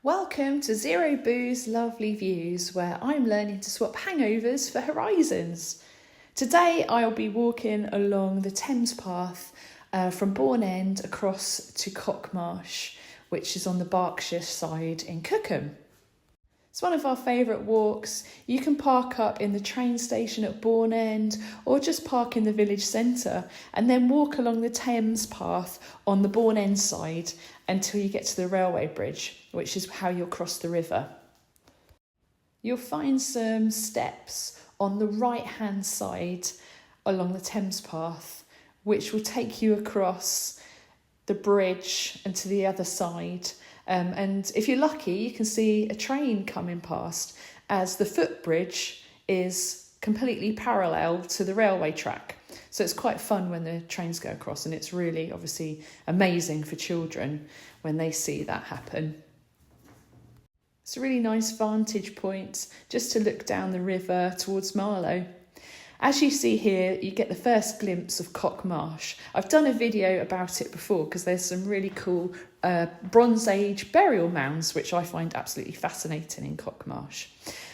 Welcome to Zero Booze Lovely Views, where I'm learning to swap hangovers for horizons. Today I'll be walking along the Thames Path from Bourne End across to Cockmarsh, which is on the Berkshire side in Cookham. It's one of our favourite walks. You can park up in the train station at Bourne End or just park in the village centre and then walk along the Thames Path on the Bourne End side until you get to the railway bridge, which is how you'll cross the river. You'll find some steps on the right-hand side along the Thames Path, which will take you across the bridge and to the other side. And if you're lucky, you can see a train coming past as the footbridge is completely parallel to the railway track. So it's quite fun when the trains go across, and it's really obviously amazing for children when they see that happen. It's a really nice vantage point just to look down the river towards Marlow. As you see here, you get the first glimpse of Cockmarsh. I've done a video about it before because there's some really cool Bronze Age burial mounds, which I find absolutely fascinating in Cockmarsh.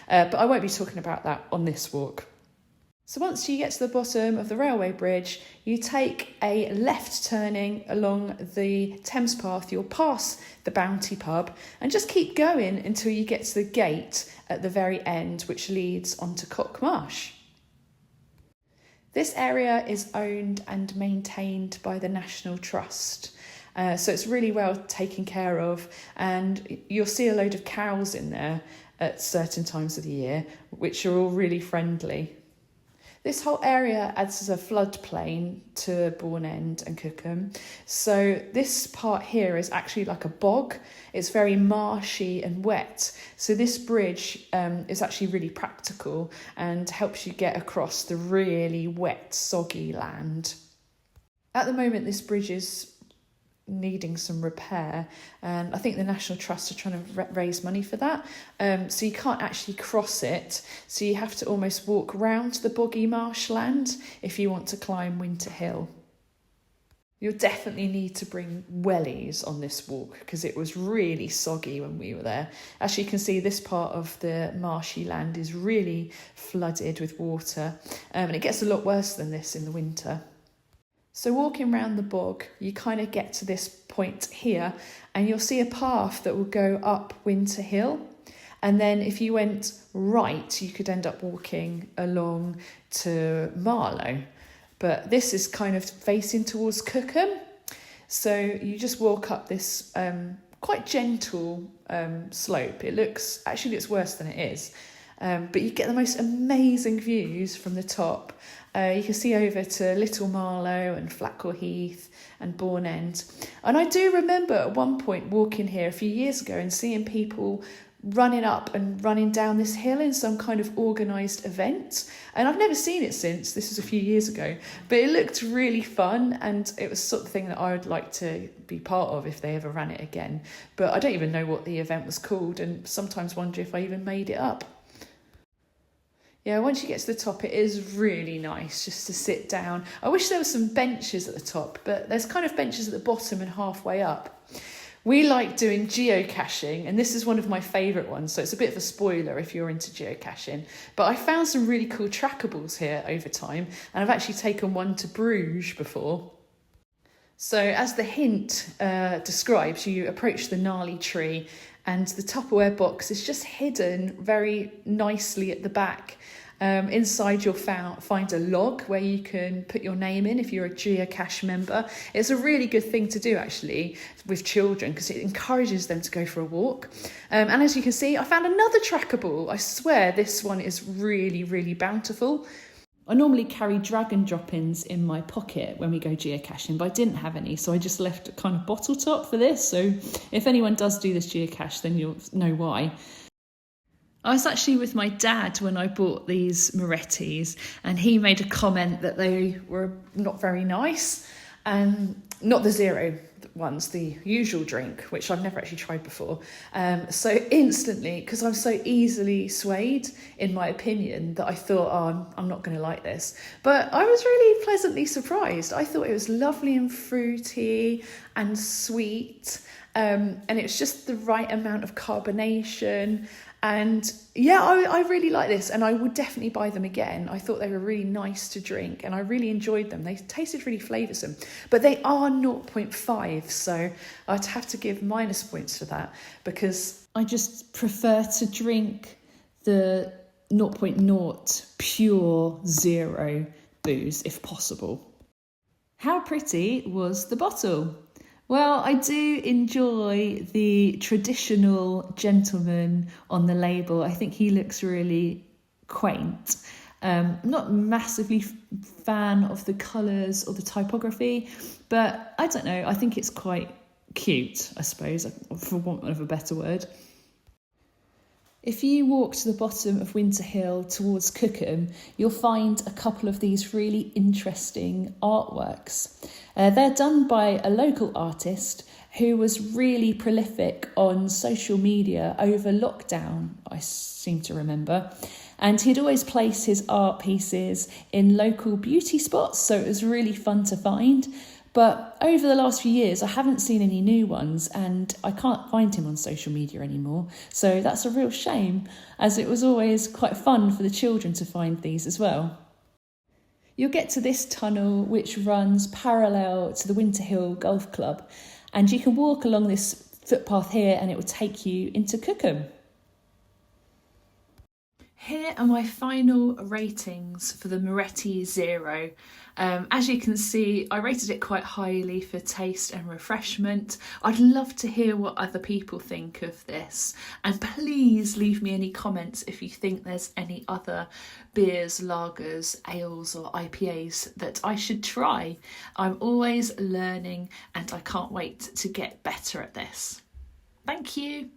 But I won't be talking about that on this walk. So once you get to the bottom of the railway bridge, you take a left turning along the Thames Path. You'll pass the Bounty pub and just keep going until you get to the gate at the very end, which leads onto Cockmarsh. This area is owned and maintained by the National Trust. So it's really well taken care of, and you'll see a load of cows in there at certain times of the year, which are all really friendly. This whole area adds as a floodplain to Bourne End and Cookham. So this part here is actually like a bog. It's very marshy and wet. So this bridge is actually really practical and helps you get across the really wet, soggy land. At the moment, this bridge is needing some repair, and I think the National Trust are trying to raise money for that, so you can't actually cross it, so you have to almost walk round the boggy marshland if you want to climb Winter Hill. You'll definitely need to bring wellies on this walk because it was really soggy when we were there. As you can see, this part of the marshy land is really flooded with water, and it gets a lot worse than this in the winter. So walking around the bog, you kind of get to this point here and you'll see a path that will go up Winter Hill. And then if you went right, you could end up walking along to Marlow. But this is kind of facing towards Cookham. So you just walk up this quite gentle slope. It looks worse than it is. But you get the most amazing views from the top. You can see over to Little Marlow and Flackwell Heath and Bourne End. And I do remember at one point walking here a few years ago and seeing people running up and running down this hill in some kind of organised event. And I've never seen it since. This was a few years ago. But it looked really fun, and it was the sort of thing that I would like to be part of if they ever ran it again. But I don't even know what the event was called, and sometimes wonder if I even made it up. Yeah, once you get to the top, it is really nice just to sit down. I wish there were some benches at the top, but there's kind of benches at the bottom and halfway up. We like doing geocaching, and this is one of my favourite ones, so it's a bit of a spoiler if you're into geocaching. But I found some really cool trackables here over time, and I've actually taken one to Bruges before. So as the hint describes, you approach the gnarly tree, and the Tupperware box is just hidden very nicely at the back. Inside you'll find a log where you can put your name in if you're a geocache member. It's a really good thing to do actually with children because it encourages them to go for a walk. And as you can see, I found another trackable. I swear this one is really, really bountiful. I normally carry dragon drop-ins in my pocket when we go geocaching, but I didn't have any, so I just left a kind of bottle top for this. So if anyone does do this geocache, then you'll know why. I was actually with my dad when I bought these Morettis, and he made a comment that they were not very nice, and not the zero ones, the usual drink, which I've never actually tried before. So instantly, because I'm so easily swayed in my opinion, that I thought, oh, I'm not going to like this. But I was really pleasantly surprised. I thought it was lovely and fruity and sweet, and it's just the right amount of carbonation. And yeah, I really like this, and I would definitely buy them again. I thought they were really nice to drink and I really enjoyed them. They tasted really flavoursome, but they are 0.5, so I'd have to give minus points for that, because I just prefer to drink the 0.0 pure zero booze if possible. How pretty was the bottle? Well, I do enjoy the traditional gentleman on the label. I think he looks really quaint. I'm not massively fan of the colours or the typography, but I don't know, I think it's quite cute, I suppose, for want of a better word. If you walk to the bottom of Winter Hill towards Cookham, you'll find a couple of these really interesting artworks. They're done by a local artist who was really prolific on social media over lockdown, I seem to remember. And he'd always place his art pieces in local beauty spots, so it was really fun to find. But over the last few years, I haven't seen any new ones, and I can't find him on social media anymore. So that's a real shame, as it was always quite fun for the children to find these as well. You'll get to this tunnel, which runs parallel to the Winter Hill Golf Club, and you can walk along this footpath here and it will take you into Cookham. Here are my final ratings for the Moretti Zero. As you can see, I rated it quite highly for taste and refreshment. I'd love to hear what other people think of this. And please leave me any comments if you think there's any other beers, lagers, ales or IPAs that I should try. I'm always learning and I can't wait to get better at this. Thank you.